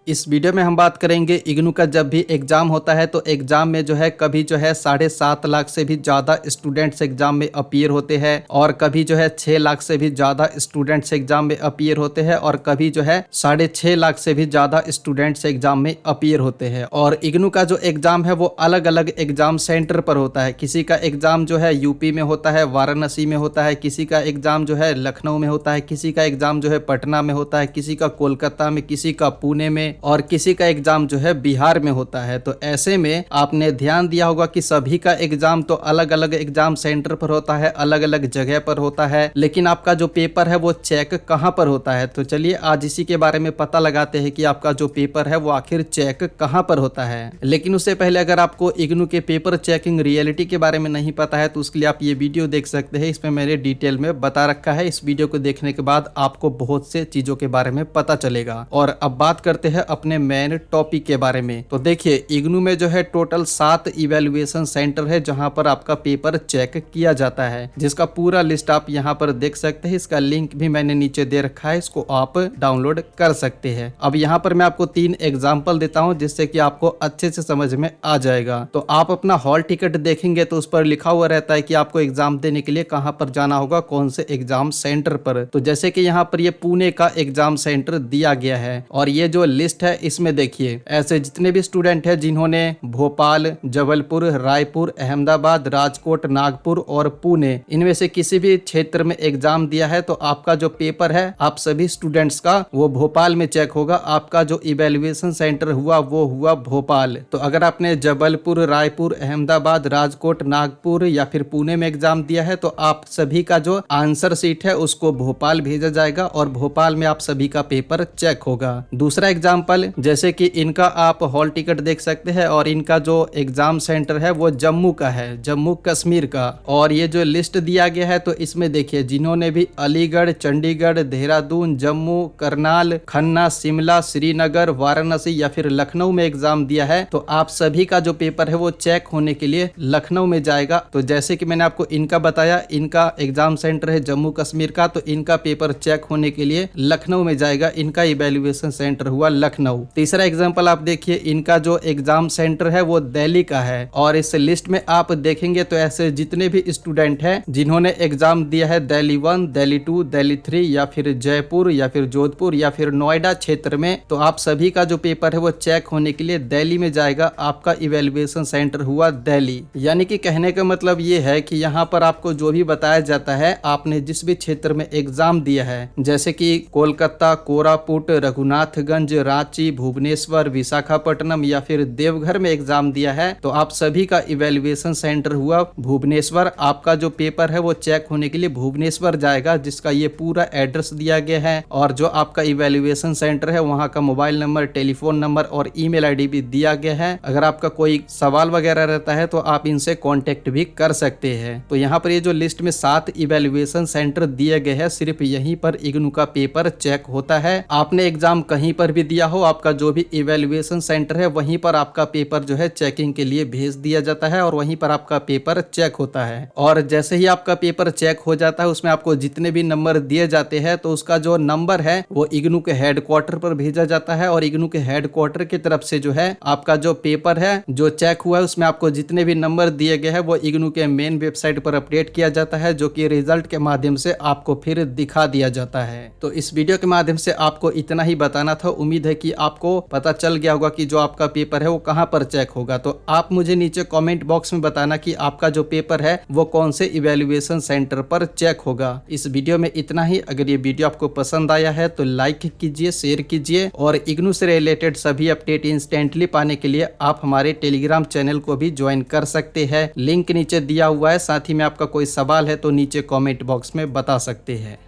इस वीडियो में हम बात करेंगे इग्नू का जब भी एग्जाम होता है तो एग्जाम में जो है कभी जो है 7.5 लाख से भी ज़्यादा स्टूडेंट्स एग्जाम में अपीयर होते हैं और कभी जो है 6 लाख से भी ज़्यादा स्टूडेंट्स एग्जाम में अपीयर होते हैं और कभी जो है 6.5 लाख से भी ज़्यादा स्टूडेंट्स एग्जाम में अपीयर होते हैं। और इग्नू का जो एग्जाम है वो अलग अलग एग्जाम सेंटर पर होता है। किसी का एग्जाम जो है यूपी में होता है, वाराणसी में होता है, किसी का एग्जाम जो है लखनऊ में होता है, किसी का एग्जाम जो है पटना में होता है, किसी का कोलकाता में, किसी का पुणे में और किसी का एग्जाम जो है बिहार में होता है। तो ऐसे में आपने ध्यान दिया होगा कि सभी का एग्जाम तो अलग अलग एग्जाम सेंटर पर होता है, अलग अलग जगह पर होता है, लेकिन आपका जो पेपर है वो चेक कहां पर होता है। तो चलिए आज इसी के बारे में पता लगाते हैं कि आपका जो पेपर है वो आखिर चेक कहां पर होता है। लेकिन उससे पहले अगर आपको इग्नू के पेपर चेकिंग रियलिटी के बारे में नहीं पता है तो उसके लिए आप ये वीडियो देख सकते हैं। इसमें मैंने डिटेल में बता रखा है। इस वीडियो को देखने के बाद आपको बहुत से चीजों के बारे में पता चलेगा। और अब बात करते हैं अपने मेन टॉपिक के बारे में। तो देखिए इग्नू में जो है टोटल 7 इवैल्यूएशन सेंटर है जहां पर आपका पेपर चेक किया जाता है, जिसका पूरा लिस्ट आप यहां पर देख सकते हैं। इसका लिंक भी मैंने नीचे दे रखा है, इसको आप डाउनलोड कर सकते हैं। अब यहां पर मैं आपको 3 एग्जाम्पल देता हूं जिससे कि आपको अच्छे से समझ में आ जाएगा। तो आप अपना हॉल टिकट देखेंगे तो उस पर लिखा हुआ रहता है कि आपको एग्जाम देने के लिए कहां पर जाना होगा, कौन से एग्जाम सेंटर पर। तो जैसे कि यहाँ पर ये पुणे का एग्जाम सेंटर दिया गया है और ये जो लिस्ट है इसमें देखिए ऐसे जितने भी स्टूडेंट हैं जिन्होंने भोपाल, जबलपुर, रायपुर, अहमदाबाद, राजकोट, नागपुर और पुणे इनमें से किसी भी क्षेत्र में एग्जाम दिया है तो आपका जो पेपर है आप सभी स्टूडेंट्स का वो भोपाल में चेक होगा। आपका जो इवैल्यूएशन सेंटर हुआ वो हुआ भोपाल। तो अगर आपने जबलपुर, रायपुर, अहमदाबाद, राजकोट, नागपुर या फिर पुणे में एग्जाम दिया है तो आप सभी का जो आंसर शीट है उसको भोपाल भेजा जाएगा और भोपाल में आप सभी का पेपर चेक होगा। दूसरा एग्जाम्पल जैसे कि इनका आप हॉल टिकट देख सकते हैं और इनका जो एग्जाम सेंटर है वो जम्मू का है, जम्मू कश्मीर का। और ये जो लिस्ट दिया गया है तो इसमें देखिए जिन्होंने भी अलीगढ़, चंडीगढ़, देहरादून, जम्मू, करनाल, खन्ना, शिमला, श्रीनगर, वाराणसी या फिर लखनऊ में एग्जाम दिया है तो आप सभी का जो पेपर है वो चेक होने के लिए लखनऊ में जाएगा। तो जैसे कि मैंने आपको इनका बताया, इनका एग्जाम सेंटर है जम्मू कश्मीर का तो इनका पेपर चेक होने के लिए लखनऊ में जाएगा। इनका इवैल्यूएशन सेंटर हुआ लखनऊ। तीसरा एग्जाम्पल आप देखिए, इनका जो एग्जाम सेंटर है वो दिल्ली का है और इस लिस्ट में आप देखेंगे तो ऐसे जितने भी स्टूडेंट हैं जिन्होंने एग्जाम दिया है दिल्ली 1, दिल्ली 2, दिल्ली 3 या फिर जयपुर या फिर जोधपुर या फिर नोएडा क्षेत्र में तो आप सभी का जो पेपर है वो चेक होने के लिए दिल्ली में जाएगा। आपका इवैल्यूएशन सेंटर हुआ दिल्ली। यानी कि कहने का मतलब ये है कि यहाँ पर आपको जो भी बताया जाता है आपने जिस भी क्षेत्र में एग्जाम दिया है जैसे कि कोलकाता, कोरापुट, रघुनाथगंज, रांची, भुवनेश्वर, विशाखापट्टनम या फिर देवघर में एग्जाम दिया है तो आप सभी का इवैल्यूएशन सेंटर हुआ भुवनेश्वर। आपका जो पेपर है वो चेक होने के लिए भुवनेश्वर जाएगा, जिसका ये पूरा एड्रेस दिया गया है और जो आपका इवैल्यूएशन सेंटर है वहाँ का मोबाइल नंबर, टेलीफोन नंबर और ईमेल आईडी भी दिया गया है। अगर आपका कोई सवाल वगैरह रहता है तो आप इनसे कॉन्टेक्ट भी कर सकते हैं। तो यहाँ पर ये जो लिस्ट में 7 इवैल्यूएशन सेंटर दिए गए हैं सिर्फ यहीं पर इग्नू का पेपर चेक होता है। आपने एग्जाम कहीं पर भी दिया हो, आपका जो भी इवैल्यूएशन सेंटर है वहीं पर आपका पेपर जो है चेकिंग के लिए भेज दिया जाता है और वहीं पर आपका पेपर चेक होता है। और जैसे ही आपका पेपर चेक हो जाता है उसमें आपको जितने भी नंबर दिए जाते हैं तो उसका जो नंबर है वो इग्नू के हेडक्वार्टर पर भेजा जाता है और इग्नू के हेडक्वार्टर की तरफ से जो है आपका जो पेपर है जो चेक हुआ है उसमें आपको जितने भी नंबर दिए गए हैं वो इग्नू के मेन वेबसाइट पर अपडेट किया जाता है, जो कि रिजल्ट के माध्यम से आपको फिर दिखा दिया जाता है। तो इस वीडियो के माध्यम से आपको इतना ही बताना था। उम्मीद है कि आपको पता चल गया होगा कि जो आपका पेपर है वो कहां पर चेक होगा। तो आप मुझे नीचे कमेंट बॉक्स में बताना कि आपका जो पेपर है वो कौन से इवैल्यूएशन सेंटर पर चेक होगा। इस वीडियो में इतना ही। अगर ये वीडियो आपको पसंद आया है तो लाइक कीजिए, शेयर कीजिए और इग्नू से रिलेटेड सभी अपडेट इंस्टेंटली पाने के लिए आप हमारे टेलीग्राम चैनल को भी ज्वाइन कर सकते हैं। लिंक नीचे दिया हुआ है। साथ ही में आपका कोई सवाल है तो नीचे कमेंट बॉक्स में बता सकते हैं।